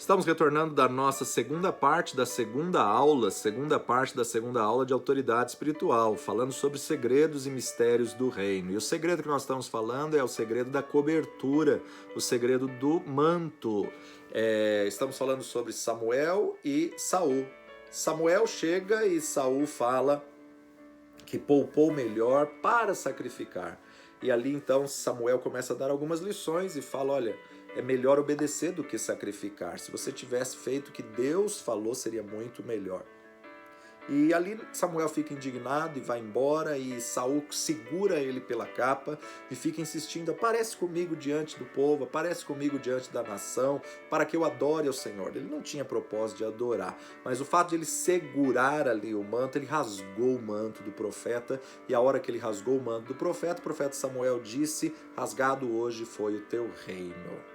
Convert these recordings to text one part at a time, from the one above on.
Estamos retornando da nossa segunda parte da segunda aula de autoridade espiritual, falando sobre segredos e mistérios do reino. E o segredo que nós estamos falando é o segredo da cobertura, o segredo do manto. Estamos falando sobre Samuel e Saul. Samuel chega e Saul fala que poupou melhor para sacrificar. E ali então Samuel começa a dar algumas lições e fala, olha, é melhor obedecer do que sacrificar. Se você tivesse feito o que Deus falou, seria muito melhor. E ali Samuel fica indignado e vai embora, e Saul segura ele pela capa e fica insistindo, aparece comigo diante do povo, aparece comigo diante da nação, para que eu adore ao Senhor. Ele não tinha propósito de adorar, mas o fato de ele segurar ali o manto, ele rasgou o manto do profeta, e a hora que ele rasgou o manto do profeta, o profeta Samuel disse, rasgado hoje foi o teu reino.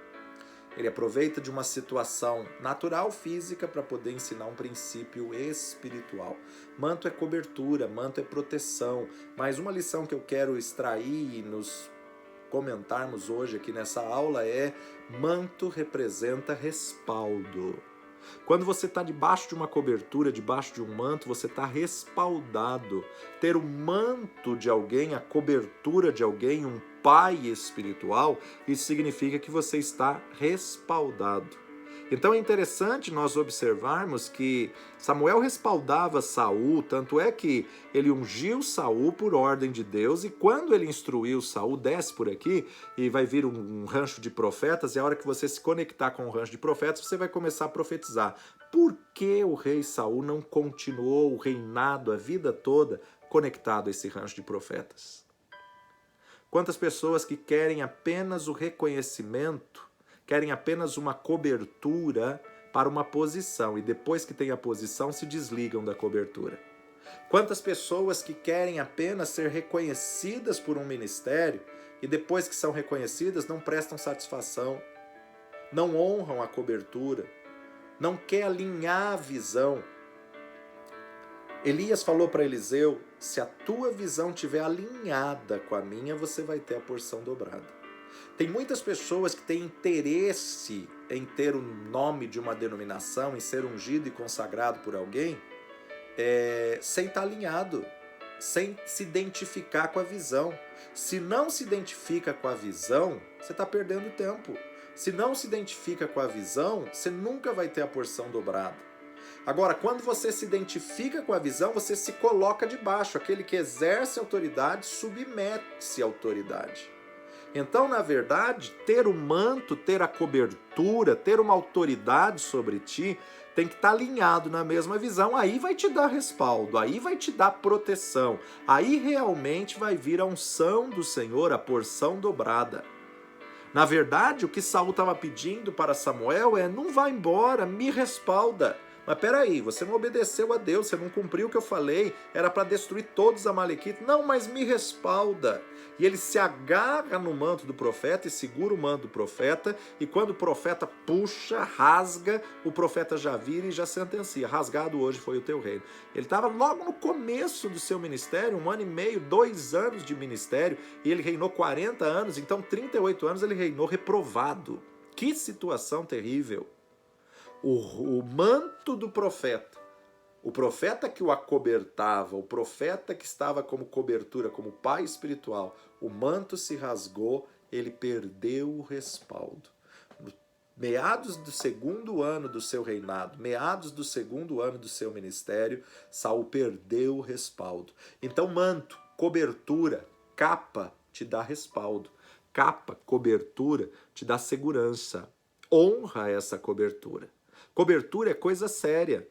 Ele aproveita de uma situação natural, física, para poder ensinar um princípio espiritual. Manto é cobertura, manto é proteção. Mas uma lição que eu quero extrair e nos comentarmos hoje aqui nessa aula é: manto representa respaldo. Quando você está debaixo de uma cobertura, debaixo de um manto, você está respaldado. Ter o manto de alguém, a cobertura de alguém, um pai espiritual, isso significa que você está respaldado. Então é interessante nós observarmos que Samuel respaldava Saul, tanto é que ele ungiu Saul por ordem de Deus, e quando ele instruiu Saul, desce por aqui e vai vir um rancho de profetas, e a hora que você se conectar com o rancho de profetas, você vai começar a profetizar. Por que o rei Saul não continuou o reinado a vida toda conectado a esse rancho de profetas? Quantas pessoas que querem apenas o reconhecimento, querem apenas uma cobertura para uma posição, e depois que tem a posição se desligam da cobertura. Quantas pessoas que querem apenas ser reconhecidas por um ministério e depois que são reconhecidas não prestam satisfação, não honram a cobertura, não quer alinhar a visão. Elias falou para Eliseu, se a tua visão estiver alinhada com a minha, você vai ter a porção dobrada. Tem muitas pessoas que têm interesse em ter o nome de uma denominação, em ser ungido e consagrado por alguém, sem estar alinhado, sem se identificar com a visão. Se não se identifica com a visão, você está perdendo tempo. Se não se identifica com a visão, você nunca vai ter a porção dobrada. Agora, quando você se identifica com a visão, você se coloca debaixo. Aquele que exerce autoridade, submete-se à autoridade. Então, na verdade, ter o manto, ter a cobertura, ter uma autoridade sobre ti, tem que estar alinhado na mesma visão. Aí vai te dar respaldo, aí vai te dar proteção. Aí realmente vai vir a unção do Senhor, a porção dobrada. Na verdade, o que Saul estava pedindo para Samuel é: não vá embora, me respalda. Mas peraí, você não obedeceu a Deus, você não cumpriu o que eu falei, era para destruir todos os amalequitas. Não, mas me respalda. E ele se agarra no manto do profeta e segura o manto do profeta, e quando o profeta puxa, rasga, o profeta já vira e já sentencia: rasgado hoje foi o teu reino. Ele estava logo no começo do seu ministério, 1 ano e meio, 2 anos de ministério, e ele reinou 40 anos, então 38 anos ele reinou reprovado. Que situação terrível! O manto do profeta, o profeta que o acobertava, o profeta que estava como cobertura, como pai espiritual, o manto se rasgou, ele perdeu o respaldo. Meados do 2º ano do seu reinado, meados do 2º ano do seu ministério, Saul perdeu o respaldo. Então manto, cobertura, capa te dá respaldo. Capa, cobertura te dá segurança. Honra essa cobertura. Cobertura é coisa séria.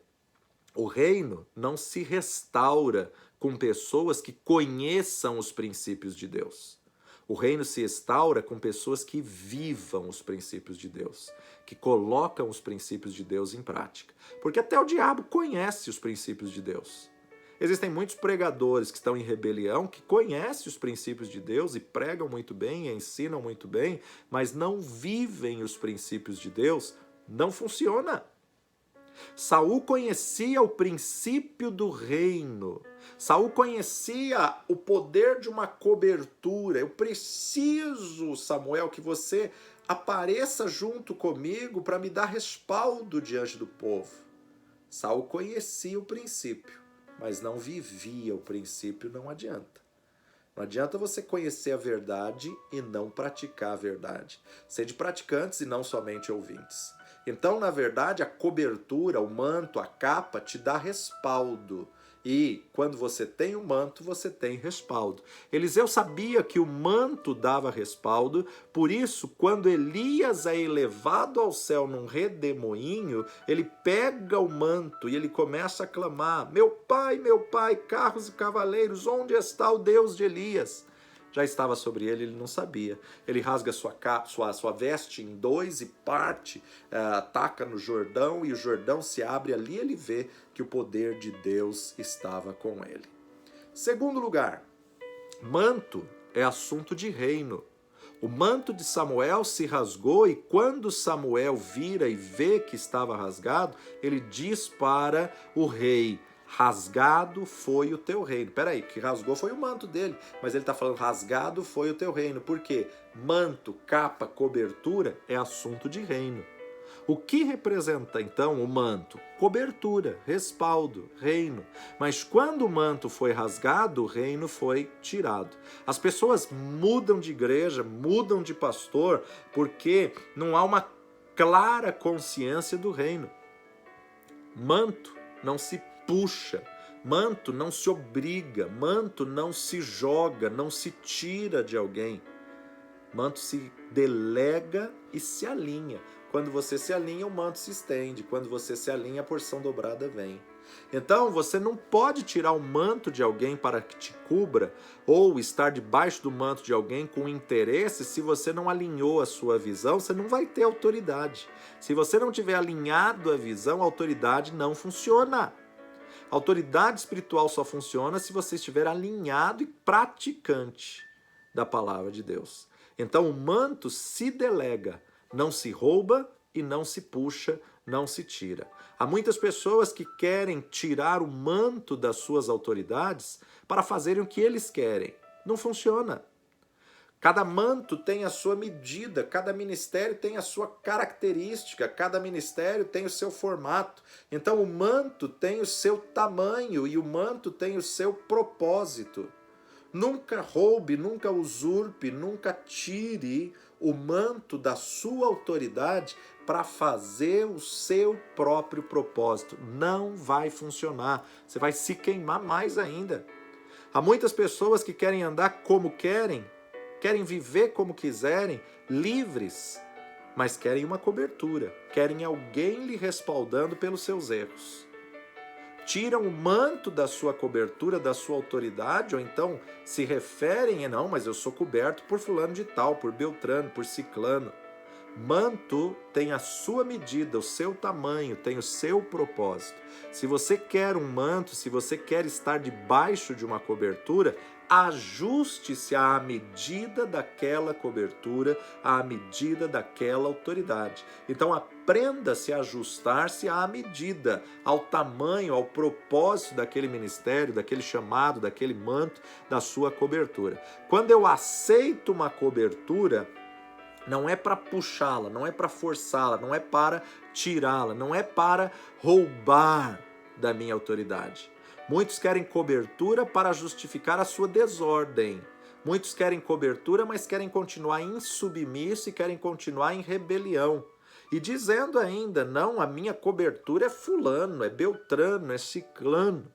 O reino não se restaura com pessoas que conheçam os princípios de Deus. O reino se restaura com pessoas que vivam os princípios de Deus, que colocam os princípios de Deus em prática. Porque até o diabo conhece os princípios de Deus. Existem muitos pregadores que estão em rebelião, que conhecem os princípios de Deus e pregam muito bem, e ensinam muito bem, mas não vivem os princípios de Deus. Não funciona. Saul conhecia o princípio do reino. Saul conhecia o poder de uma cobertura. Eu preciso, Samuel, que você apareça junto comigo para me dar respaldo diante do povo. Saul conhecia o princípio, mas não vivia o princípio, não adianta. Não adianta você conhecer a verdade e não praticar a verdade. Sede praticantes e não somente ouvintes. Então, na verdade, a cobertura, o manto, a capa te dá respaldo. E quando você tem o manto, você tem respaldo. Eliseu sabia que o manto dava respaldo, por isso, quando Elias é elevado ao céu num redemoinho, ele pega o manto e ele começa a clamar: meu pai, carros e cavaleiros, onde está o Deus de Elias? Já estava sobre ele, ele não sabia. Ele rasga sua veste em dois e parte, ataca no Jordão, e o Jordão se abre. Ali ele vê que o poder de Deus estava com ele. Segundo lugar, manto é assunto de reino. O manto de Samuel se rasgou, e quando Samuel vira e vê que estava rasgado, ele diz para o rei: rasgado foi o teu reino. Peraí, que rasgou foi o manto dele, mas ele está falando rasgado foi o teu reino. Por quê? Manto, capa, cobertura é assunto de reino. O que representa então o manto? Cobertura, respaldo, reino. Mas quando o manto foi rasgado, o reino foi tirado. As pessoas mudam de igreja, mudam de pastor, porque não há uma clara consciência do reino. Manto não se puxa, manto não se obriga, manto não se joga, não se tira de alguém. Manto se delega e se alinha. Quando você se alinha, o manto se estende. Quando você se alinha, a porção dobrada vem. Então, você não pode tirar o manto de alguém para que te cubra, ou estar debaixo do manto de alguém com interesse. Se você não alinhou a sua visão, você não vai ter autoridade. Se você não tiver alinhado a visão, a autoridade não funciona. A autoridade espiritual só funciona se você estiver alinhado e praticante da palavra de Deus. Então o manto se delega, não se rouba e não se puxa, não se tira. Há muitas pessoas que querem tirar o manto das suas autoridades para fazerem o que eles querem. Não funciona. Cada manto tem a sua medida, cada ministério tem a sua característica, cada ministério tem o seu formato. Então o manto tem o seu tamanho e o manto tem o seu propósito. Nunca roube, nunca usurpe, nunca tire o manto da sua autoridade para fazer o seu próprio propósito. Não vai funcionar. Você vai se queimar mais ainda. Há muitas pessoas que querem andar como querem viver como quiserem, livres, mas querem uma cobertura, querem alguém lhe respaldando pelos seus erros. Tiram o manto da sua cobertura, da sua autoridade, ou então se referem não, mas eu sou coberto por fulano de tal, por Beltrano, por Ciclano. Manto tem a sua medida, o seu tamanho, tem o seu propósito. Se você quer um manto, se você quer estar debaixo de uma cobertura, ajuste-se à medida daquela cobertura, à medida daquela autoridade. Então aprenda a se ajustar-se à medida, ao tamanho, ao propósito daquele ministério, daquele chamado, daquele manto, da sua cobertura. Quando eu aceito uma cobertura, não é para puxá-la, não é para forçá-la, não é para tirá-la, não é para roubar da minha autoridade. Muitos querem cobertura para justificar a sua desordem. Muitos querem cobertura, mas querem continuar insubmisso e querem continuar em rebelião. E dizendo ainda, não, a minha cobertura é fulano, é Beltrano, é Ciclano.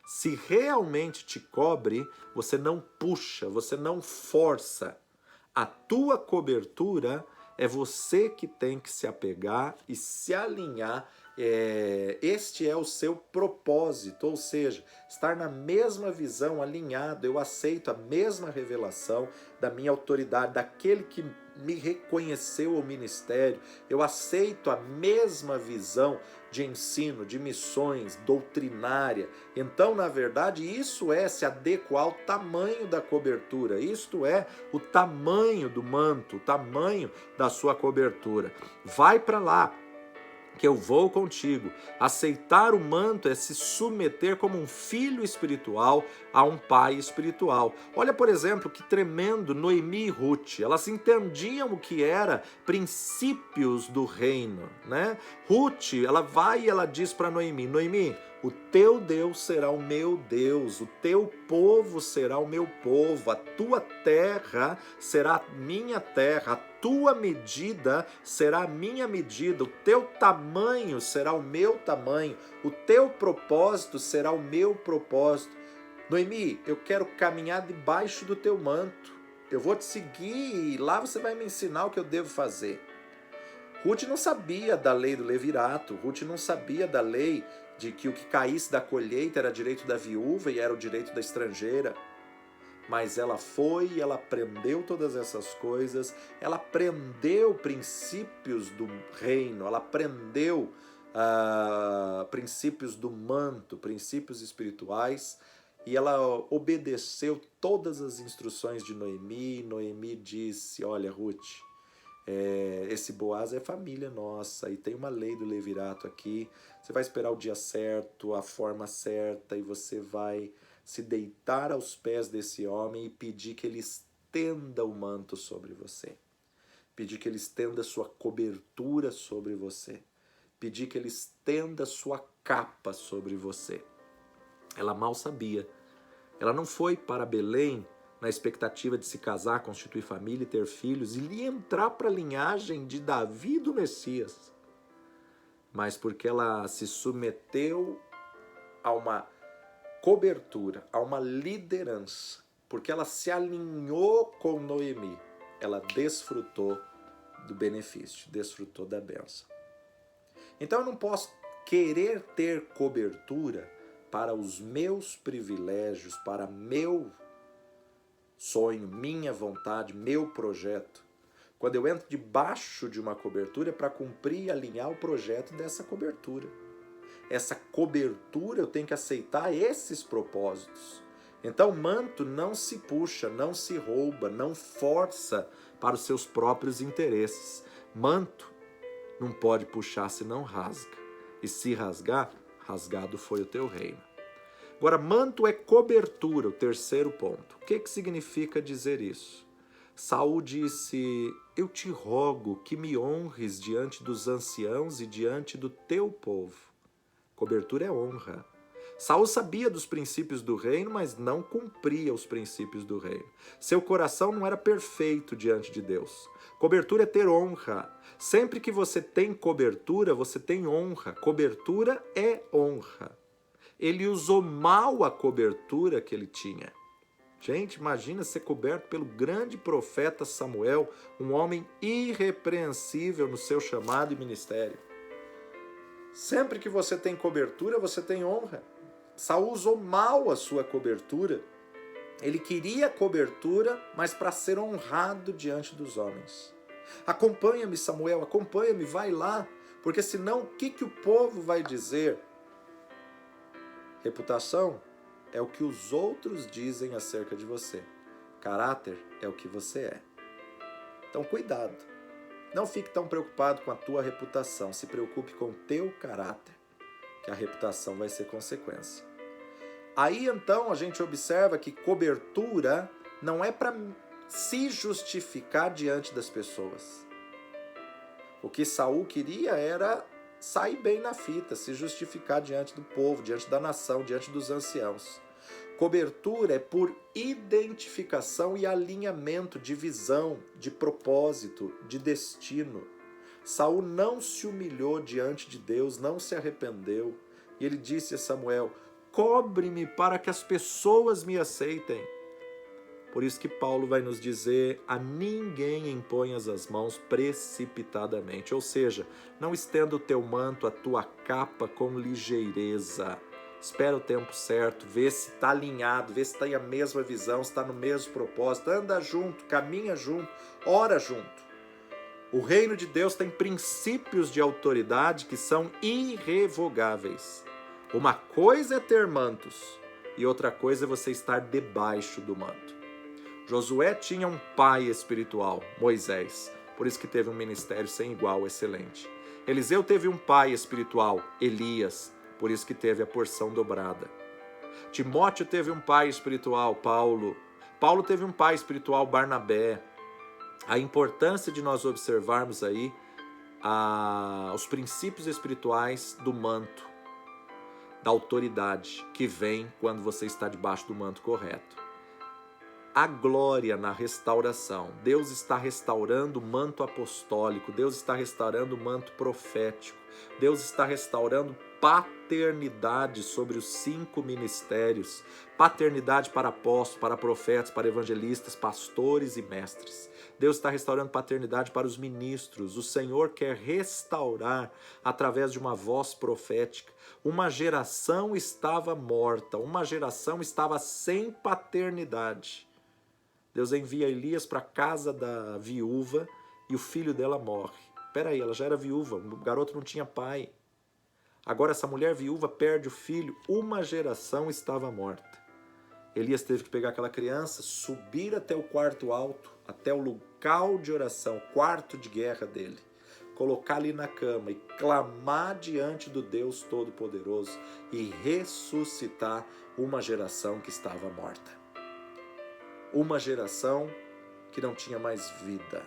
Se realmente te cobre, você não puxa, você não força. A tua cobertura é você que tem que se apegar e se alinhar. Este é o seu propósito, ou seja, estar na mesma visão, alinhado. Eu aceito a mesma revelação da minha autoridade, daquele que me reconheceu o ministério. Eu aceito a mesma visão de ensino, de missões, doutrinária. Então, na verdade, isso é se adequar ao tamanho da cobertura, isto é, o tamanho do manto, o tamanho da sua cobertura. Vai para lá. que eu vou contigo. Aceitar o manto é se submeter como um filho espiritual a um pai espiritual. Olha, por exemplo, que tremendo Noemi e Ruth. Elas entendiam o que era princípios do reino, né? Ruth, ela vai e ela diz para Noemi, Noemi, o teu Deus será o meu Deus, o teu povo será o meu povo, a tua terra será a minha terra, a tua medida será a minha medida, o teu tamanho será o meu tamanho, o teu propósito será o meu propósito. Noemi, eu quero caminhar debaixo do teu manto, eu vou te seguir e lá você vai me ensinar o que eu devo fazer. Ruth não sabia da lei do levirato, Ruth não sabia da lei de que o que caísse da colheita era direito da viúva e era o direito da estrangeira. Mas ela foi e ela aprendeu todas essas coisas, ela aprendeu princípios do reino, ela aprendeu princípios do manto, princípios espirituais, e ela obedeceu todas as instruções de Noemi. Noemi disse, olha, Ruth, esse Boaz é família nossa e tem uma lei do levirato aqui, você vai esperar o dia certo, a forma certa, e você vai se deitar aos pés desse homem e pedir que ele estenda o manto sobre você, pedir que ele estenda sua cobertura sobre você, pedir que ele estenda sua capa sobre você. Ela mal sabia, ela não foi para Belém na expectativa de se casar, constituir família e ter filhos e entrar para a linhagem de Davi do Messias, mas porque ela se submeteu a uma cobertura, a uma liderança, porque ela se alinhou com Noemi, ela desfrutou do benefício, desfrutou da bênção. Então eu não posso querer ter cobertura para os meus privilégios, para meu sonho, minha vontade, meu projeto. Quando eu entro debaixo de uma cobertura é para cumprir e alinhar o projeto dessa cobertura. Essa cobertura eu tenho que aceitar esses propósitos. Então manto não se puxa, não se rouba, não força para os seus próprios interesses. Manto não pode puxar se não rasga. E se rasgar, rasgado foi o teu reino. Agora, manto é cobertura, o terceiro ponto. O que significa dizer isso? Saul disse, eu te rogo que me honres diante dos anciãos e diante do teu povo. Cobertura é honra. Saul sabia dos princípios do reino, mas não cumpria os princípios do reino. Seu coração não era perfeito diante de Deus. Cobertura é ter honra. Sempre que você tem cobertura, você tem honra. Cobertura é honra. Ele usou mal a cobertura que ele tinha. Gente, imagina ser coberto pelo grande profeta Samuel, um homem irrepreensível no seu chamado e ministério. Sempre que você tem cobertura, você tem honra. Saul usou mal a sua cobertura. Ele queria cobertura, mas para ser honrado diante dos homens. Acompanha-me, Samuel, acompanha-me, vai lá, porque senão o que o povo vai dizer? Reputação é o que os outros dizem acerca de você. Caráter é o que você é. Então, cuidado. Não fique tão preocupado com a tua reputação. Se preocupe com o teu caráter, que a reputação vai ser consequência. Aí, então, a gente observa que cobertura não é para se justificar diante das pessoas. O que Saul queria era sair bem na fita, se justificar diante do povo, diante da nação, diante dos anciãos. Cobertura é por identificação e alinhamento de visão, de propósito, de destino. Saul não se humilhou diante de Deus, não se arrependeu. E ele disse a Samuel, cobre-me para que as pessoas me aceitem. Por isso que Paulo vai nos dizer, a ninguém imponhas as mãos precipitadamente. Ou seja, não estenda o teu manto, a tua capa com ligeireza. Espera o tempo certo, vê se está alinhado, vê se tem a mesma visão, se está no mesmo propósito. Anda junto, caminha junto, ora junto. O reino de Deus tem princípios de autoridade que são irrevogáveis. Uma coisa é ter mantos e outra coisa é você estar debaixo do manto. Josué tinha um pai espiritual, Moisés. por isso que teve um ministério sem igual, excelente. Eliseu teve um pai espiritual, Elias, por isso que teve a porção dobrada. Timóteo teve um pai espiritual, Paulo. Paulo teve um pai espiritual, Barnabé. A importância de nós observarmos aí os princípios espirituais do manto, da autoridade que vem quando você está debaixo do manto correto. A glória na restauração. Deus está restaurando o manto apostólico, Deus está restaurando o manto profético, Deus está restaurando paternidade sobre os 5 ministérios, paternidade para apóstolos, para profetas, para evangelistas, pastores e mestres. Deus está restaurando paternidade para os ministros. O Senhor quer restaurar através de uma voz profética. Uma geração estava morta, uma geração estava sem paternidade. Deus envia Elias para a casa da viúva e o filho dela morre. Peraí, ela já era viúva, o garoto não tinha pai. Agora essa mulher viúva perde o filho, uma geração estava morta. Elias teve que pegar aquela criança, subir até o quarto alto, até o local de oração, quarto de guerra dele, colocar ali na cama e clamar diante do Deus Todo-Poderoso e ressuscitar uma geração que estava morta. Uma geração que não tinha mais vida.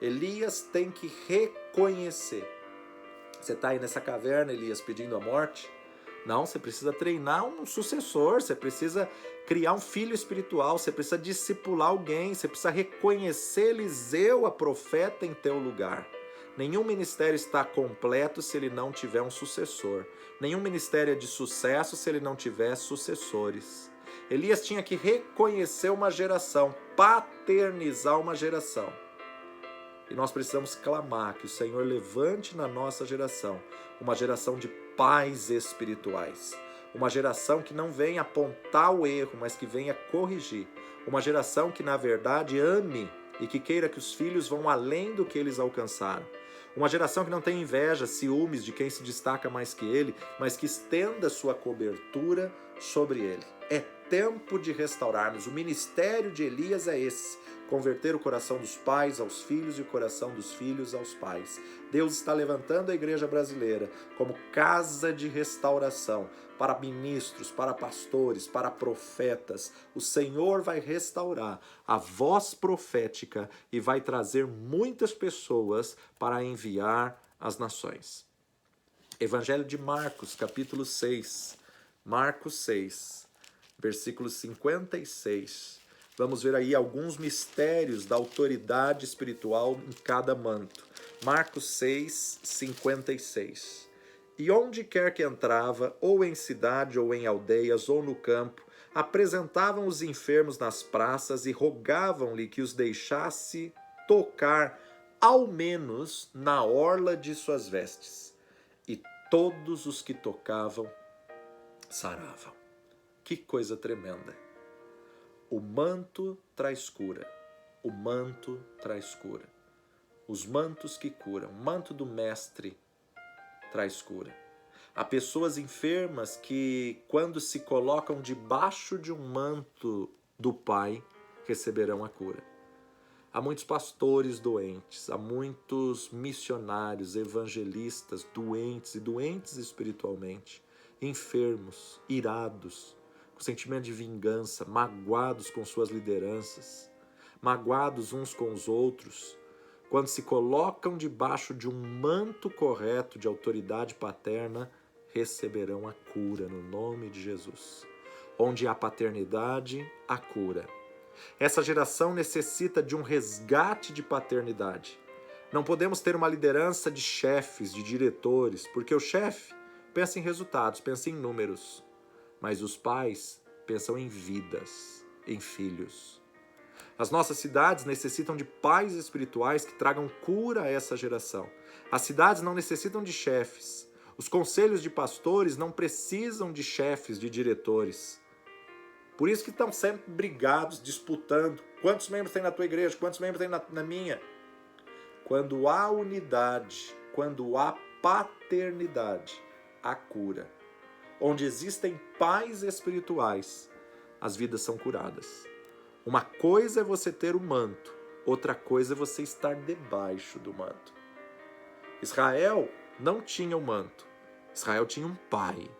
Elias tem que reconhecer. Você está aí nessa caverna, Elias, pedindo a morte? Não, você precisa treinar um sucessor, você precisa criar um filho espiritual, você precisa discipular alguém, você precisa reconhecer Eliseu, a profeta, em teu lugar. Nenhum ministério está completo se ele não tiver um sucessor. Nenhum ministério é de sucesso se ele não tiver sucessores. Elias tinha que reconhecer uma geração, paternizar uma geração. E nós precisamos clamar que o Senhor levante na nossa geração uma geração de pais espirituais. Uma geração que não venha apontar o erro, mas que venha corrigir. Uma geração que, na verdade, ame e que queira que os filhos vão além do que eles alcançaram. Uma geração que não tem inveja, ciúmes de quem se destaca mais que ele, mas que estenda sua cobertura sobre ele. É tempo de restaurarmos. O ministério de Elias é esse: converter o coração dos pais aos filhos e o coração dos filhos aos pais. Deus está levantando a igreja brasileira como casa de restauração para ministros, para pastores, para profetas. O Senhor vai restaurar a voz profética e vai trazer muitas pessoas para enviar às nações. Evangelho de Marcos, capítulo 6. Marcos 6, versículo 56. Vamos ver aí alguns mistérios da autoridade espiritual em cada manto. Marcos 6, 56. E onde quer que entrava, ou em cidade, ou em aldeias, ou no campo, apresentavam os enfermos nas praças e rogavam-lhe que os deixasse tocar, ao menos, na orla de suas vestes. E todos os que tocavam saravam. Que coisa tremenda! O manto traz cura. O manto traz cura. Os mantos que curam. O manto do mestre traz cura. Há pessoas enfermas que, quando se colocam debaixo de um manto do Pai, receberão a cura. Há muitos pastores doentes, há muitos missionários, evangelistas doentes e doentes espiritualmente, enfermos, irados, com sentimento de vingança, magoados com suas lideranças, magoados uns com os outros, quando se colocam debaixo de um manto correto de autoridade paterna, receberão a cura no nome de Jesus. Onde há paternidade, há cura. Essa geração necessita de um resgate de paternidade. Não podemos ter uma liderança de chefes, de diretores, porque o chefe pensa em resultados, pensa em números. Mas os pais pensam em vidas, em filhos. As nossas cidades necessitam de pais espirituais que tragam cura a essa geração. As cidades não necessitam de chefes. Os conselhos de pastores não precisam de chefes, de diretores. Por isso que estão sempre brigados, disputando. Quantos membros tem na tua igreja? Quantos membros tem na minha? Quando há unidade, quando há paternidade, há cura. Onde existem pais espirituais, as vidas são curadas. Uma coisa é você ter o manto, outra coisa é você estar debaixo do manto. Israel não tinha o manto. Israel tinha um pai.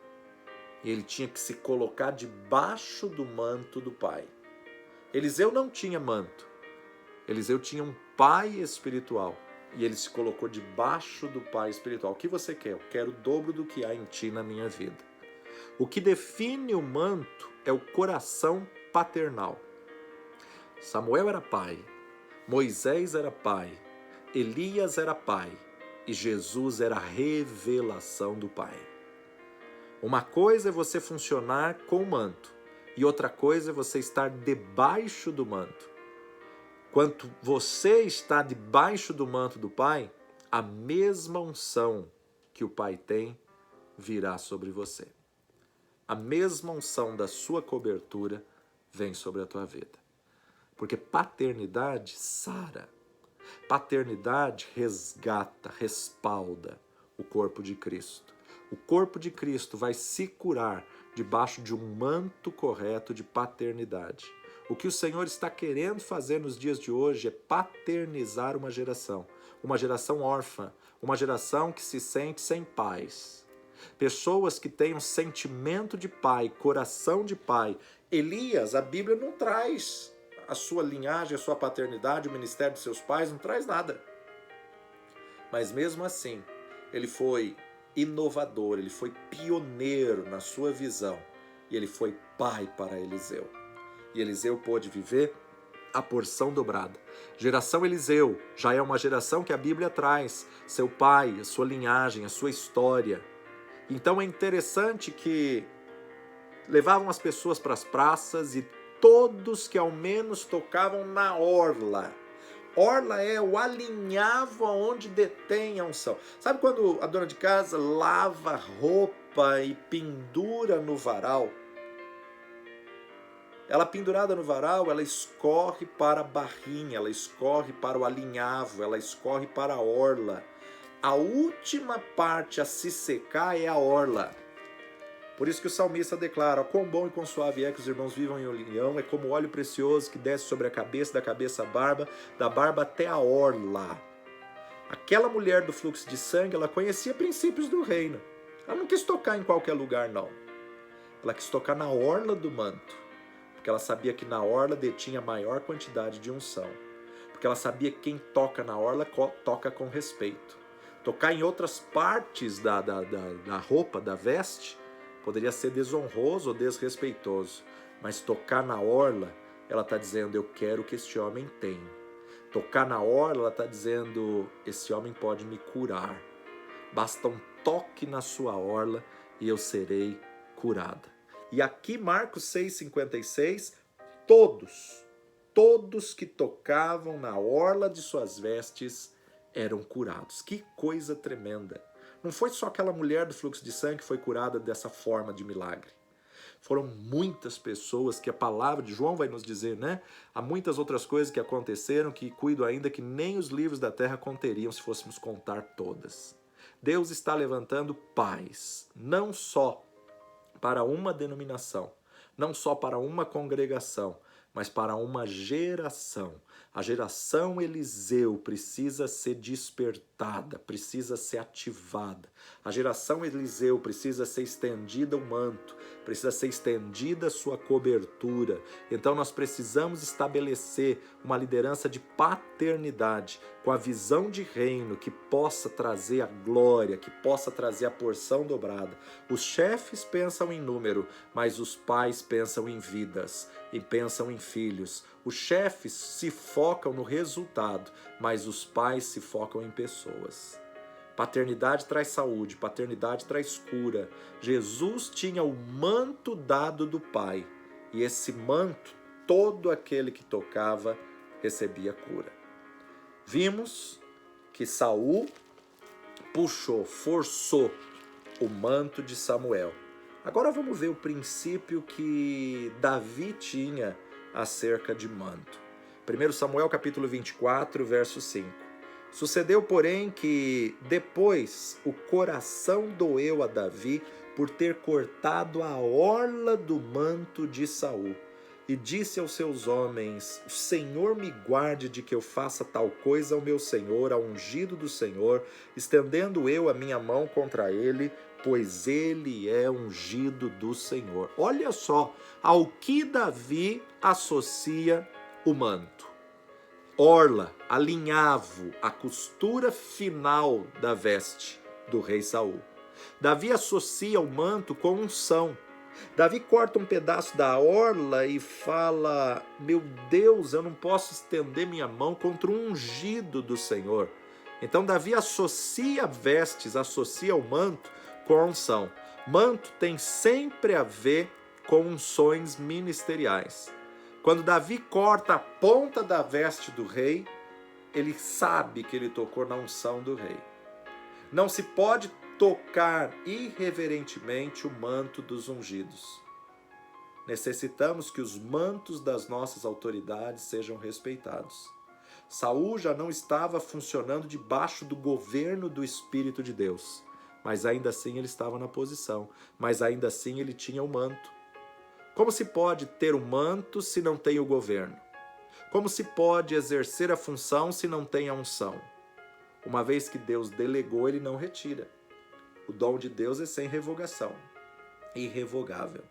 E ele tinha que se colocar debaixo do manto do pai. Eliseu não tinha manto. Eliseu tinha um pai espiritual. E ele se colocou debaixo do pai espiritual. O que você quer? Eu quero o dobro do que há em ti na minha vida. O que define o manto é o coração paternal. Samuel era pai. Moisés era pai. Elias era pai. E Jesus era a revelação do pai. Uma coisa é você funcionar com o manto, e outra coisa é você estar debaixo do manto. Quando você está debaixo do manto do Pai, a mesma unção que o Pai tem virá sobre você. A mesma unção da sua cobertura vem sobre a tua vida. Porque paternidade sara. Paternidade resgata, respalda o corpo de Cristo. O corpo de Cristo vai se curar debaixo de um manto correto de paternidade. O que o Senhor está querendo fazer nos dias de hoje é paternizar uma geração órfã, uma geração que se sente sem pais. Pessoas que têm um sentimento de pai, coração de pai. Elias, a Bíblia não traz a sua linhagem, a sua paternidade, o ministério dos seus pais, não traz nada. Mas mesmo assim, ele foi inovador, ele foi pioneiro na sua visão e ele foi pai para Eliseu. E Eliseu pôde viver a porção dobrada. Geração Eliseu já é uma geração que a Bíblia traz, seu pai, a sua linhagem, a sua história. Então é interessante que levavam as pessoas para as praças e todos que ao menos tocavam na orla. Orla é o alinhavo aonde detém a unção. Sabe quando a dona de casa lava roupa e pendura no varal? Ela pendurada no varal, ela escorre para a barrinha, ela escorre para o alinhavo, ela escorre para a orla. A última parte a se secar é a orla. Por isso que o salmista declara: quão bom e quão suave é que os irmãos vivam em união, é como óleo precioso que desce sobre a cabeça, da cabeça à barba, da barba até a orla. Aquela mulher do fluxo de sangue, ela conhecia princípios do reino. Ela não quis tocar em qualquer lugar, não. Ela quis tocar na orla do manto, porque ela sabia que na orla detinha a maior quantidade de unção. Porque ela sabia que quem toca na orla toca com respeito. Tocar em outras partes da roupa, da veste, poderia ser desonroso ou desrespeitoso. Mas tocar na orla, ela está dizendo: eu quero que este homem tenha. Tocar na orla, ela está dizendo: esse homem pode me curar. Basta um toque na sua orla e eu serei curada. E aqui Marcos 6,56, todos que tocavam na orla de suas vestes eram curados. Que coisa tremenda! Não foi só aquela mulher do fluxo de sangue que foi curada dessa forma de milagre. Foram muitas pessoas que a palavra de João vai nos dizer, né? Há muitas outras coisas que aconteceram que cuido ainda que nem os livros da terra conteriam se fôssemos contar todas. Deus está levantando pais, não só para uma denominação, não só para uma congregação, mas para uma geração. A geração Eliseu precisa ser despertada, precisa ser ativada. A geração Eliseu precisa ser estendida o manto, precisa ser estendida a sua cobertura. Então nós precisamos estabelecer uma liderança de paternidade, com a visão de reino que possa trazer a glória, que possa trazer a porção dobrada. Os chefes pensam em número, mas os pais pensam em vidas e pensam em filhos. Os chefes se focam no resultado, mas os pais se focam em pessoas. Paternidade traz saúde, paternidade traz cura. Jesus tinha o manto dado do Pai, e esse manto, todo aquele que tocava recebia cura. Vimos que Saul forçou o manto de Samuel. Agora vamos ver o princípio que Davi tinha acerca de manto. 1 Samuel capítulo 24, verso 5. Sucedeu, porém, que depois o coração doeu a Davi por ter cortado a orla do manto de Saul. e disse aos seus homens: o Senhor me guarde de que eu faça tal coisa ao meu senhor, ao ungido do Senhor, estendendo eu a minha mão contra ele, pois ele é ungido do Senhor. Olha só ao que Davi associa o manto. Orla, alinhavo, a costura final da veste do rei Saul. Davi associa o manto com unção. Davi corta um pedaço da orla e fala: meu Deus, eu não posso estender minha mão contra um ungido do Senhor. Então Davi associa vestes, associa o manto com a unção. Manto tem sempre a ver com unções ministeriais. Quando Davi corta a ponta da veste do rei, ele sabe que ele tocou na unção do rei. Não se pode tocar irreverentemente o manto dos ungidos. Necessitamos que os mantos das nossas autoridades sejam respeitados. Saul já não estava funcionando debaixo do governo do Espírito de Deus, mas ainda assim ele estava na posição, mas ainda assim ele tinha o manto. Como se pode ter o manto se não tem o governo? Como se pode exercer a função se não tem a unção? Uma vez que Deus delegou, ele não retira. O dom de Deus é sem revogação, irrevogável.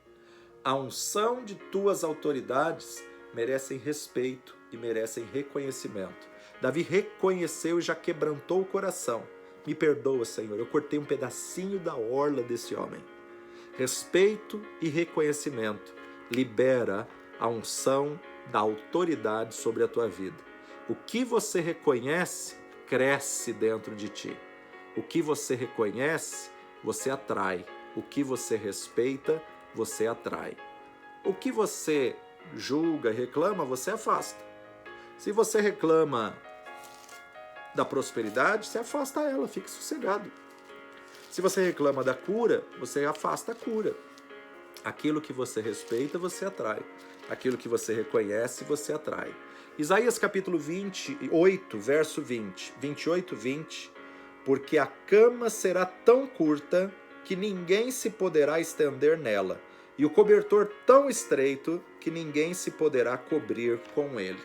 A unção de tuas autoridades merecem respeito e merecem reconhecimento. Davi reconheceu e já quebrantou o coração. Me perdoa, Senhor, eu cortei um pedacinho da orla desse homem. Respeito e reconhecimento libera a unção da autoridade sobre a tua vida. O que você reconhece, cresce dentro de ti. O que você reconhece, você atrai. O que você respeita, você atrai. O que você julga, reclama, você afasta. Se você reclama da prosperidade, você afasta ela, fique sossegado. Se você reclama da cura, você afasta a cura. Aquilo que você respeita, você atrai. Aquilo que você reconhece, você atrai. Isaías capítulo 28, verso 20. 28, 20. Porque a cama será tão curta que ninguém se poderá estender nela, e o cobertor tão estreito que ninguém se poderá cobrir com ele.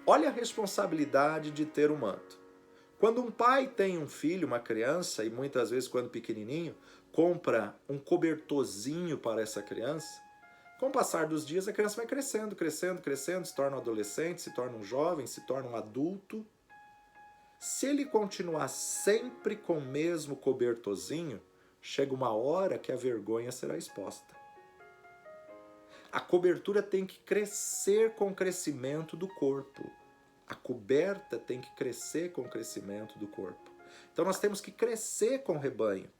Olha a responsabilidade de ter um manto. Quando um pai tem um filho, uma criança, e muitas vezes quando pequenininho, compra um cobertorzinho para essa criança, com o passar dos dias a criança vai crescendo, crescendo, crescendo, se torna um adolescente, se torna um jovem, se torna um adulto. Se ele continuar sempre com o mesmo cobertorzinho, chega uma hora que a vergonha será exposta. A cobertura tem que crescer com o crescimento do corpo. A coberta tem que crescer com o crescimento do corpo. Então nós temos que crescer com o rebanho.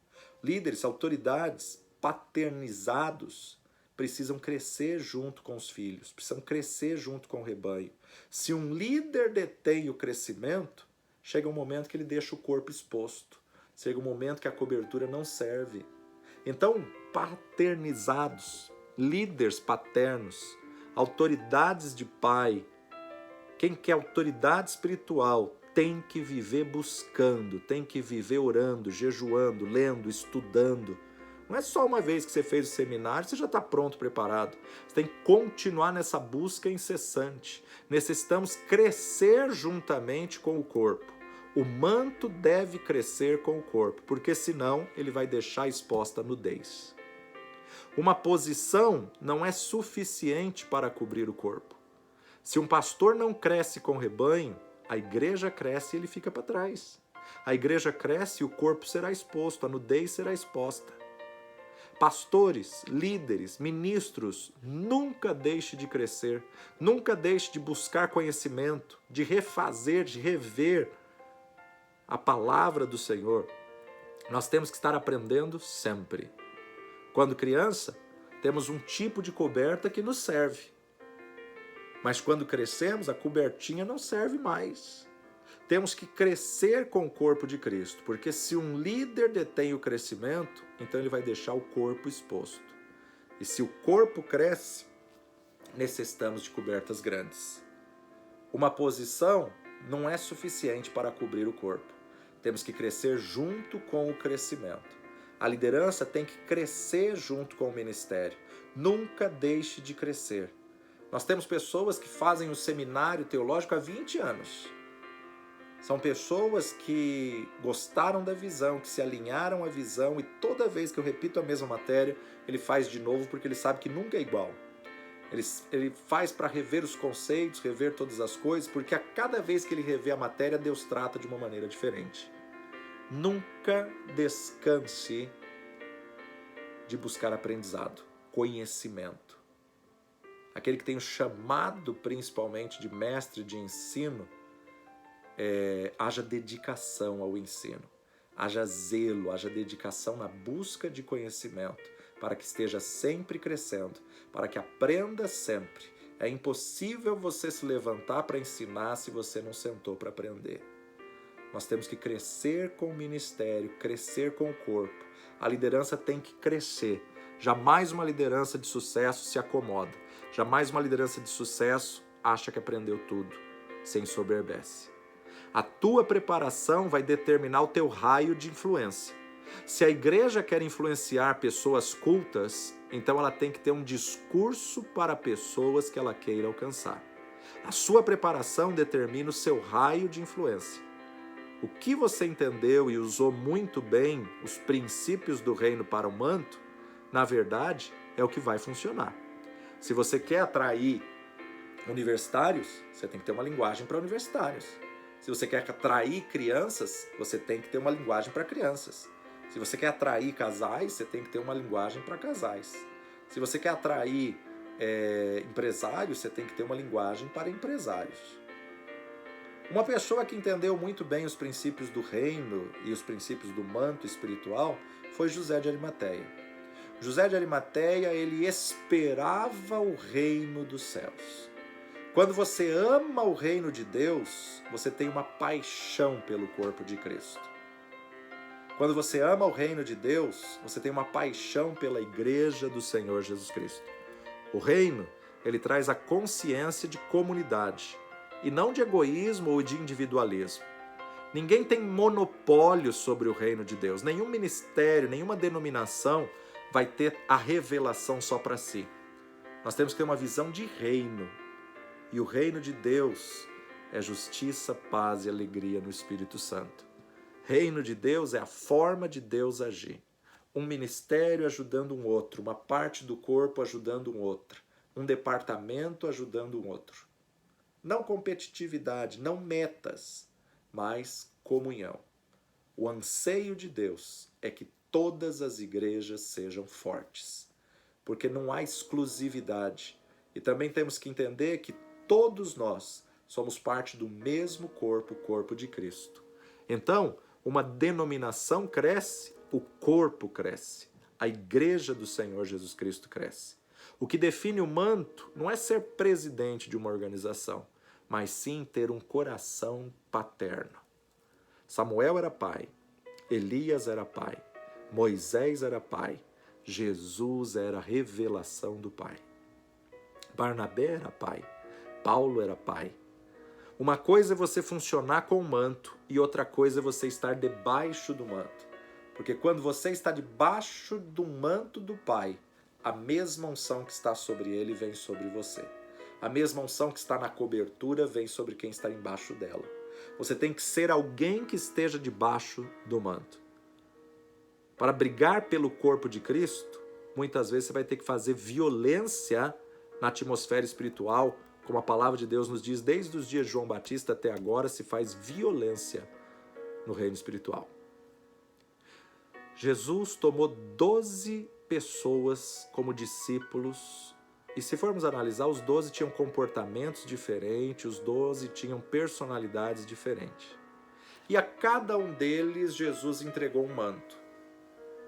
Líderes, autoridades, paternizados, precisam crescer junto com os filhos, precisam crescer junto com o rebanho. Se um líder detém o crescimento, chega um momento que ele deixa o corpo exposto. Chega um momento que a cobertura não serve. Então, paternizados, líderes paternos, autoridades de pai, quem quer autoridade espiritual tem que viver buscando, tem que viver orando, jejuando, lendo, estudando. Não é só uma vez que você fez o seminário, você já está pronto, preparado. Você tem que continuar nessa busca incessante. Necessitamos crescer juntamente com o corpo. O manto deve crescer com o corpo, porque senão ele vai deixar exposta a nudez. Uma posição não é suficiente para cobrir o corpo. Se um pastor não cresce com o rebanho, a igreja cresce e ele fica para trás. A igreja cresce e o corpo será exposto, a nudez será exposta. Pastores, líderes, ministros, nunca deixe de crescer, nunca deixe de buscar conhecimento, de refazer, de rever a palavra do Senhor. Nós temos que estar aprendendo sempre. Quando criança, temos um tipo de coberta que nos serve. Mas quando crescemos, a cobertinha não serve mais. Temos que crescer com o corpo de Cristo, porque se um líder detém o crescimento, então ele vai deixar o corpo exposto. E se o corpo cresce, necessitamos de cobertas grandes. Uma posição não é suficiente para cobrir o corpo. Temos que crescer junto com o crescimento. A liderança tem que crescer junto com o ministério. Nunca deixe de crescer. Nós temos pessoas que fazem o seminário teológico há 20 anos. São pessoas que gostaram da visão, que se alinharam à visão, e toda vez que eu repito a mesma matéria, ele faz de novo porque ele sabe que nunca é igual. Ele faz para rever os conceitos, rever todas as coisas, porque a cada vez que ele revê a matéria, Deus trata de uma maneira diferente. Nunca descanse de buscar aprendizado, conhecimento. Aquele que tem o chamado principalmente de mestre de ensino, haja dedicação ao ensino, haja zelo, haja dedicação na busca de conhecimento, para que esteja sempre crescendo, para que aprenda sempre. É impossível você se levantar para ensinar se você não sentou para aprender. Nós temos que crescer com o ministério, crescer com o corpo. A liderança tem que crescer. Jamais uma liderança de sucesso se acomoda. Jamais uma liderança de sucesso acha que aprendeu tudo, se ensoberbece. A tua preparação vai determinar o teu raio de influência. Se a igreja quer influenciar pessoas cultas, então ela tem que ter um discurso para pessoas que ela queira alcançar. A sua preparação determina o seu raio de influência. O que você entendeu e usou muito bem, os princípios do reino para o manto, na verdade, é o que vai funcionar. Se você quer atrair universitários, você tem que ter uma linguagem para universitários. Se você quer atrair crianças, você tem que ter uma linguagem para crianças. Se você quer atrair casais, você tem que ter uma linguagem para casais. Se você quer atrair empresários, você tem que ter uma linguagem para empresários. Uma pessoa que entendeu muito bem os princípios do reino e os princípios do manto espiritual foi José de Arimateia. José de Arimateia, ele esperava o reino dos céus. Quando você ama o reino de Deus, você tem uma paixão pelo corpo de Cristo. Quando você ama o reino de Deus, você tem uma paixão pela igreja do Senhor Jesus Cristo. O reino, ele traz a consciência de comunidade, e não de egoísmo ou de individualismo. Ninguém tem monopólio sobre o reino de Deus. Nenhum ministério, nenhuma denominação vai ter a revelação só para si. Nós temos que ter uma visão de reino. E o reino de Deus é justiça, paz e alegria no Espírito Santo. Reino de Deus é a forma de Deus agir. Um ministério ajudando um outro, uma parte do corpo ajudando um outro, um departamento ajudando um outro. Não competitividade, não metas, mas comunhão. O anseio de Deus é que todas as igrejas sejam fortes, porque não há exclusividade. E também temos que entender que todos nós somos parte do mesmo corpo, o corpo de Cristo. Então, uma denominação cresce, o corpo cresce. A igreja do Senhor Jesus Cristo cresce. O que define o manto não é ser presidente de uma organização, mas sim ter um coração paterno. Samuel era pai, Elias era pai, Moisés era pai, Jesus era a revelação do pai. Barnabé era pai, Paulo era pai. Uma coisa é você funcionar com o manto e outra coisa é você estar debaixo do manto. Porque quando você está debaixo do manto do Pai, a mesma unção que está sobre ele vem sobre você. A mesma unção que está na cobertura vem sobre quem está embaixo dela. Você tem que ser alguém que esteja debaixo do manto. Para brigar pelo corpo de Cristo, muitas vezes você vai ter que fazer violência na atmosfera espiritual, como a palavra de Deus nos diz, desde os dias de João Batista até agora se faz violência no reino espiritual. Jesus tomou 12 pessoas como discípulos, e se formos analisar, os 12 tinham comportamentos diferentes, os 12 tinham personalidades diferentes. E a cada um deles, Jesus entregou um manto.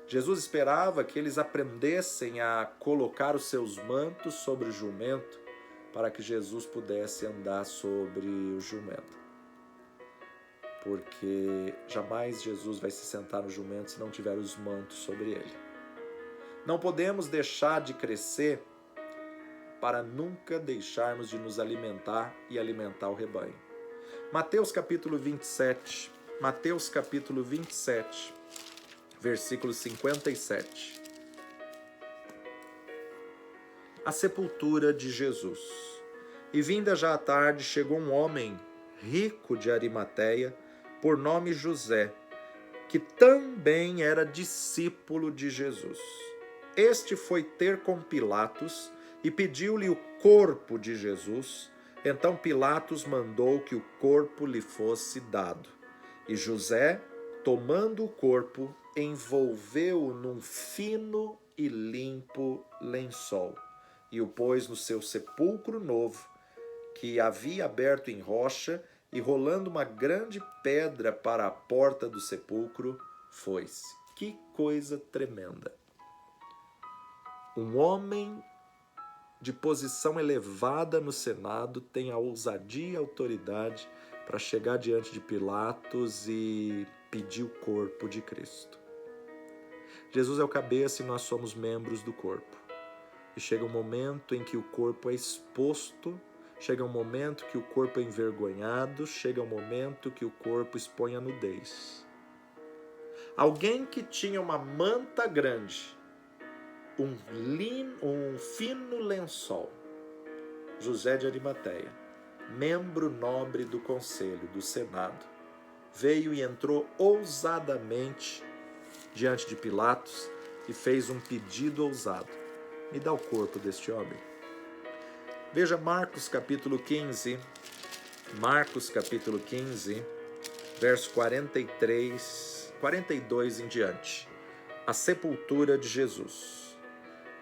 Jesus esperava que eles aprendessem a colocar os seus mantos sobre o jumento, para que Jesus pudesse andar sobre o jumento. Porque jamais Jesus vai se sentar no jumento se não tiver os mantos sobre ele. Não podemos deixar de crescer para nunca deixarmos de nos alimentar e alimentar o rebanho. Mateus capítulo 27, versículo 57. A sepultura de Jesus. E vinda já à tarde, chegou um homem rico de Arimateia, por nome José, que também era discípulo de Jesus. Este foi ter com Pilatos e pediu-lhe o corpo de Jesus. Então Pilatos mandou que o corpo lhe fosse dado. E José, tomando o corpo, envolveu-o num fino e limpo lençol e o pôs no seu sepulcro novo, que havia aberto em rocha, e rolando uma grande pedra para a porta do sepulcro, foi-se. Que coisa tremenda! Um homem de posição elevada no Senado tem a ousadia e a autoridade para chegar diante de Pilatos e pedir o corpo de Cristo. Jesus é o cabeça e nós somos membros do corpo. E chega um momento em que o corpo é exposto, chega um momento que o corpo é envergonhado, chega um momento que o corpo expõe a nudez. Alguém que tinha uma manta grande, um fino lençol, José de Arimateia, membro nobre do conselho, do Senado, veio e entrou ousadamente diante de Pilatos e fez um pedido ousado: me dá o corpo deste homem. Veja Marcos capítulo 15, verso 42 em diante. A sepultura de Jesus.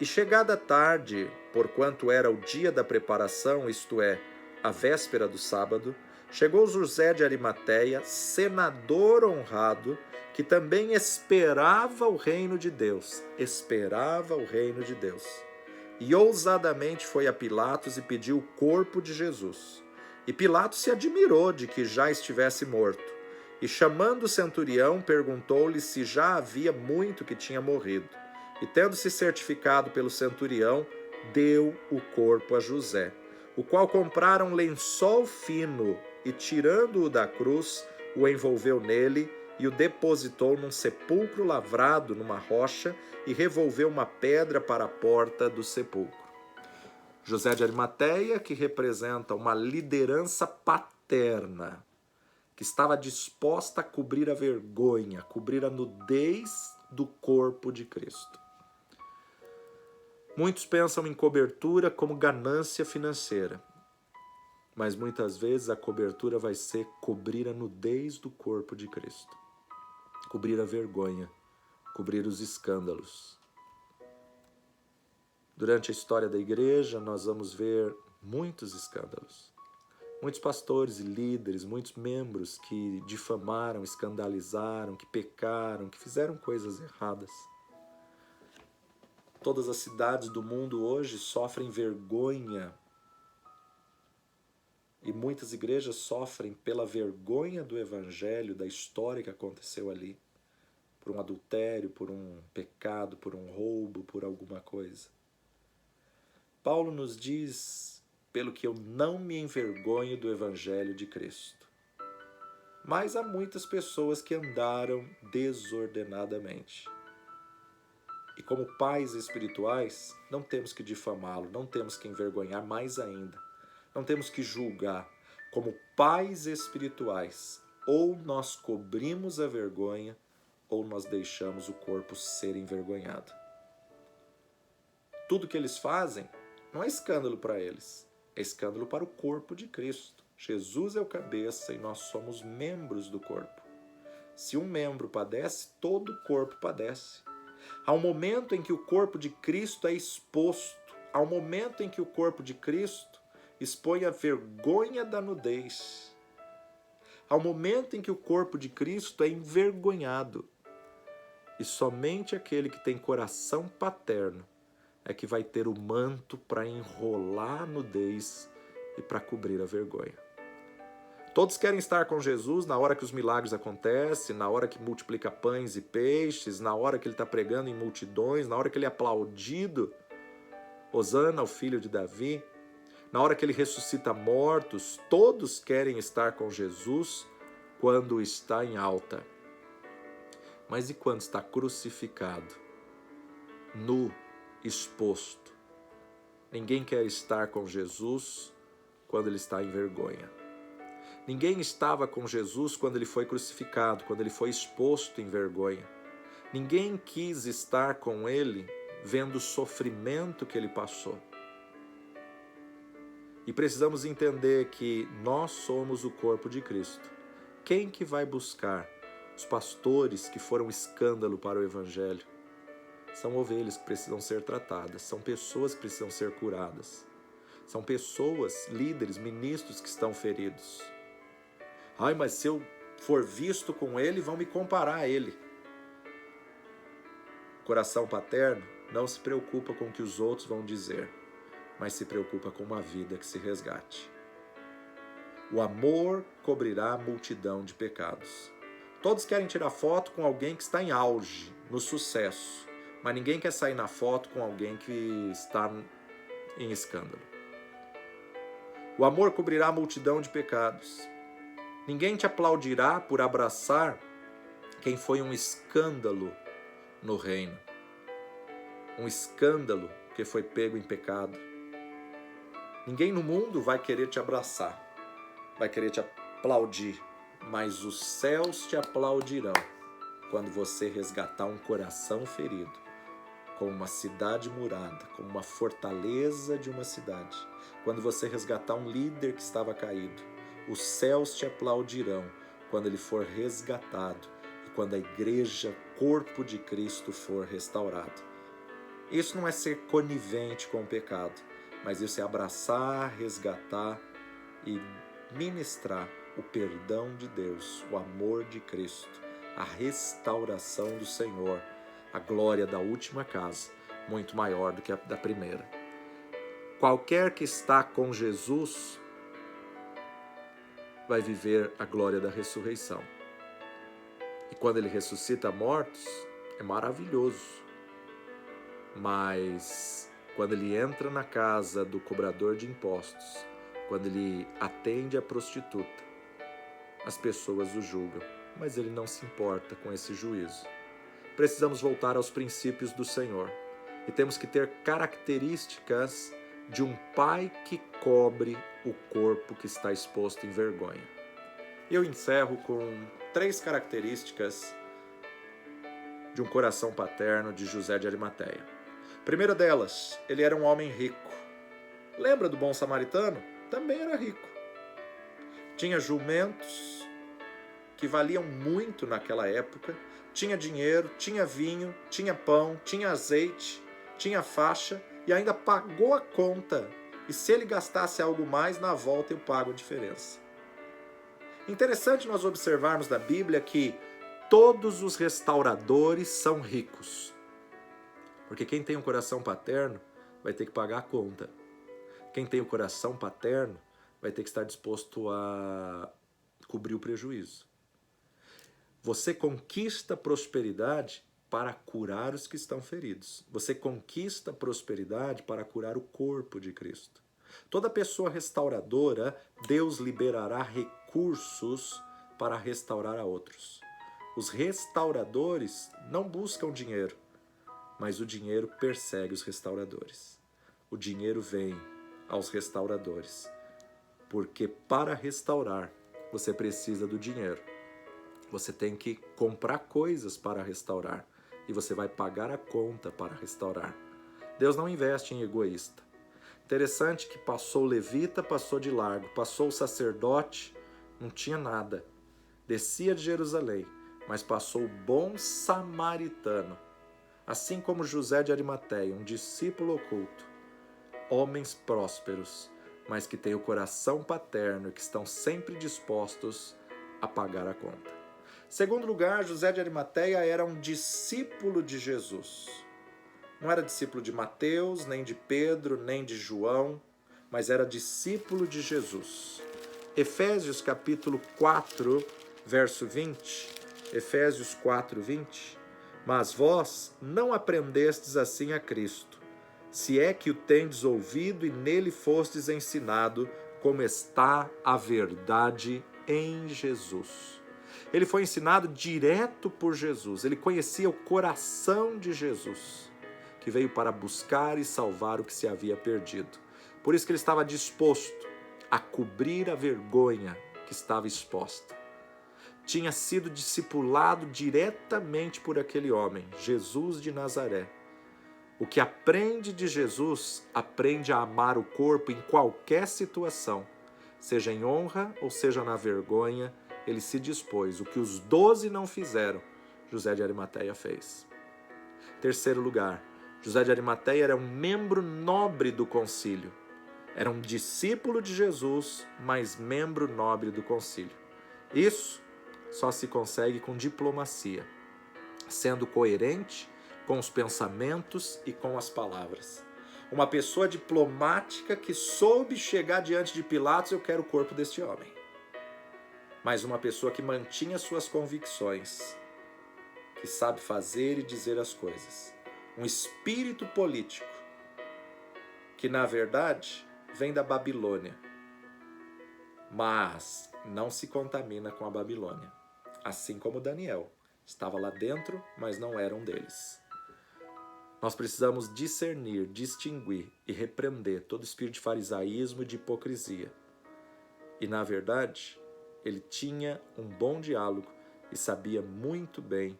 E chegada a tarde, porquanto era o dia da preparação, isto é, a véspera do sábado, chegou José de Arimateia, senador honrado, que também esperava o reino de Deus. E ousadamente foi a Pilatos e pediu o corpo de Jesus. E Pilatos se admirou de que já estivesse morto. E chamando o centurião, perguntou-lhe se já havia muito que tinha morrido. E tendo-se certificado pelo centurião, deu o corpo a José, o qual comprara um lençol fino e, tirando-o da cruz, o envolveu nele e o depositou num sepulcro lavrado numa rocha e revolveu uma pedra para a porta do sepulcro. José de Arimateia, que representa uma liderança paterna, que estava disposta a cobrir a vergonha, cobrir a nudez do corpo de Cristo. Muitos pensam em cobertura como ganância financeira, mas muitas vezes a cobertura vai ser cobrir a nudez do corpo de Cristo, cobrir a vergonha, cobrir os escândalos. Durante a história da igreja, nós vamos ver muitos escândalos. Muitos pastores e líderes, muitos membros que difamaram, escandalizaram, que pecaram, que fizeram coisas erradas. Todas as cidades do mundo hoje sofrem vergonha. E muitas igrejas sofrem pela vergonha do evangelho, da história que aconteceu ali. Por um adultério, por um pecado, por um roubo, por alguma coisa. Paulo nos diz: pelo que eu não me envergonho do evangelho de Cristo. Mas há muitas pessoas que andaram desordenadamente. E como pais espirituais, não temos que difamá-lo, não temos que envergonhar, mais ainda. Não temos que julgar. Como pais espirituais, ou nós cobrimos a vergonha, ou nós deixamos o corpo ser envergonhado. Tudo que eles fazem não é escândalo para eles, é escândalo para o corpo de Cristo. Jesus é o cabeça e nós somos membros do corpo. Se um membro padece, todo o corpo padece. Há um momento em que o corpo de Cristo é exposto, há um momento em que o corpo de Cristo expõe a vergonha da nudez. Há um momento em que o corpo de Cristo é envergonhado. E somente aquele que tem coração paterno é que vai ter o manto para enrolar a nudez e para cobrir a vergonha. Todos querem estar com Jesus na hora que os milagres acontecem, na hora que multiplica pães e peixes, na hora que ele está pregando em multidões, na hora que ele é aplaudido, Hosana, o filho de Davi, na hora que ele ressuscita mortos. Todos querem estar com Jesus quando está em alta. Mas e quando está crucificado, nu, exposto? Ninguém quer estar com Jesus quando ele está em vergonha. Ninguém estava com Jesus quando ele foi crucificado, quando ele foi exposto em vergonha. Ninguém quis estar com ele vendo o sofrimento que ele passou. E precisamos entender que nós somos o corpo de Cristo. Quem que vai buscar os pastores que foram escândalo para o Evangelho? São ovelhas que precisam ser tratadas, são pessoas que precisam ser curadas. São pessoas, líderes, ministros que estão feridos. Ai, mas se eu for visto com ele, vão me comparar a ele. Coração paterno não se preocupa com o que os outros vão dizer, mas se preocupa com uma vida que se resgate. O amor cobrirá a multidão de pecados. Todos querem tirar foto com alguém que está em auge, no sucesso, mas ninguém quer sair na foto com alguém que está em escândalo. O amor cobrirá a multidão de pecados. Ninguém te aplaudirá por abraçar quem foi um escândalo no reino. Um escândalo que foi pego em pecado. Ninguém no mundo vai querer te abraçar, vai querer te aplaudir, mas os céus te aplaudirão quando você resgatar um coração ferido, como uma cidade murada, como uma fortaleza de uma cidade. Quando você resgatar um líder que estava caído, os céus te aplaudirão quando ele for resgatado e quando a igreja, corpo de Cristo, for restaurado. Isso não é ser conivente com o pecado, mas isso é abraçar, resgatar e ministrar o perdão de Deus, o amor de Cristo, a restauração do Senhor, a glória da última casa, muito maior do que a da primeira. Qualquer que está com Jesus vai viver a glória da ressurreição. E quando ele ressuscita mortos, é maravilhoso. Mas quando ele entra na casa do cobrador de impostos, quando ele atende a prostituta, as pessoas o julgam, mas ele não se importa com esse juízo. Precisamos voltar aos princípios do Senhor e temos que ter características de um pai que cobre o corpo que está exposto em vergonha. Eu encerro com 3 características de um coração paterno de José de Arimateia. Primeira delas, ele era um homem rico. Lembra do bom samaritano? Também era rico. Tinha jumentos que valiam muito naquela época, tinha dinheiro, tinha vinho, tinha pão, tinha azeite, tinha faixa e ainda pagou a conta. E se ele gastasse algo mais, na volta eu pago a diferença. Interessante nós observarmos da Bíblia que todos os restauradores são ricos. Porque quem tem um coração paterno vai ter que pagar a conta. Quem tem o coração paterno vai ter que estar disposto a cobrir o prejuízo. Você conquista prosperidade para curar os que estão feridos. Você conquista prosperidade para curar o corpo de Cristo. Toda pessoa restauradora, Deus liberará recursos para restaurar a outros. Os restauradores não buscam dinheiro, mas o dinheiro persegue os restauradores. O dinheiro vem aos restauradores, porque para restaurar você precisa do dinheiro. Você tem que comprar coisas para restaurar e você vai pagar a conta para restaurar. Deus não investe em egoísta. Interessante que passou o levita, passou de largo, passou o sacerdote, não tinha nada. Descia de Jerusalém, mas passou o bom samaritano. Assim como José de Arimateia, um discípulo oculto, homens prósperos, mas que têm o coração paterno e que estão sempre dispostos a pagar a conta. Segundo lugar, José de Arimateia era um discípulo de Jesus. Não era discípulo de Mateus, nem de Pedro, nem de João, mas era discípulo de Jesus. Efésios capítulo 4, verso 20. Efésios 4, 20. Mas vós não aprendestes assim a Cristo, se é que o tendes ouvido e nele fostes ensinado, como está a verdade em Jesus. Ele foi ensinado direto por Jesus, ele conhecia o coração de Jesus, que veio para buscar e salvar o que se havia perdido. Por isso que ele estava disposto a cobrir a vergonha que estava exposta. Tinha sido discipulado diretamente por aquele homem, Jesus de Nazaré. O que aprende de Jesus, aprende a amar o corpo em qualquer situação, seja em honra ou seja na vergonha, ele se dispôs. O que os 12 não fizeram, José de Arimateia fez. Terceiro lugar, José de Arimateia era um membro nobre do concílio. Era um discípulo de Jesus, mas membro nobre do concílio. Isso só se consegue com diplomacia, sendo coerente com os pensamentos e com as palavras. Uma pessoa diplomática que soube chegar diante de Pilatos, eu quero o corpo deste homem. Mas uma pessoa que mantinha suas convicções, que sabe fazer e dizer as coisas. Um espírito político que, na verdade, vem da Babilônia, mas não se contamina com a Babilônia. Assim como Daniel, estava lá dentro, mas não era um deles. Nós precisamos discernir, distinguir e repreender todo espírito de farisaísmo e de hipocrisia. E, na verdade, ele tinha um bom diálogo e sabia muito bem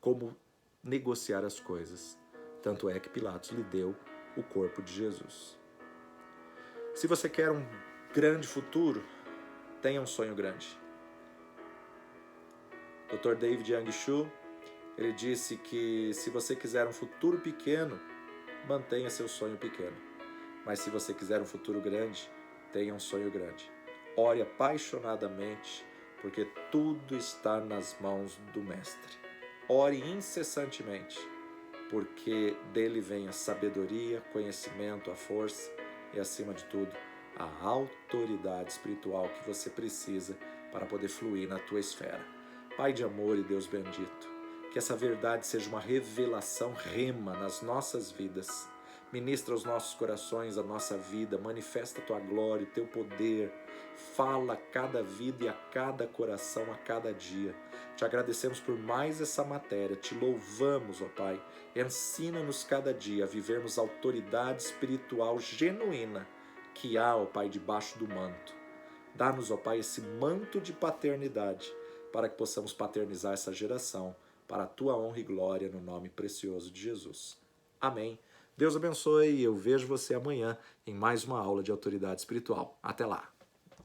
como negociar as coisas. Tanto é que Pilatos lhe deu o corpo de Jesus. Se você quer um grande futuro, tenha um sonho grande. Dr. David Yang Shu, ele disse que se você quiser um futuro pequeno, mantenha seu sonho pequeno. Mas se você quiser um futuro grande, tenha um sonho grande. Ore apaixonadamente, porque tudo está nas mãos do Mestre. Ore incessantemente, porque dele vem a sabedoria, conhecimento, a força e, acima de tudo, a autoridade espiritual que você precisa para poder fluir na tua esfera. Pai de amor e Deus bendito, que essa verdade seja uma revelação rema nas nossas vidas. Ministra aos nossos corações a nossa vida, manifesta a tua glória, o teu poder, fala a cada vida e a cada coração a cada dia. Te agradecemos por mais essa matéria, te louvamos, ó Pai, ensina-nos cada dia a vivermos a autoridade espiritual genuína que há, ó Pai, debaixo do manto. Dá-nos, ó Pai, esse manto de paternidade para que possamos paternizar essa geração para a tua honra e glória no nome precioso de Jesus. Amém. Deus abençoe e eu vejo você amanhã em mais uma aula de autoridade espiritual. Até lá.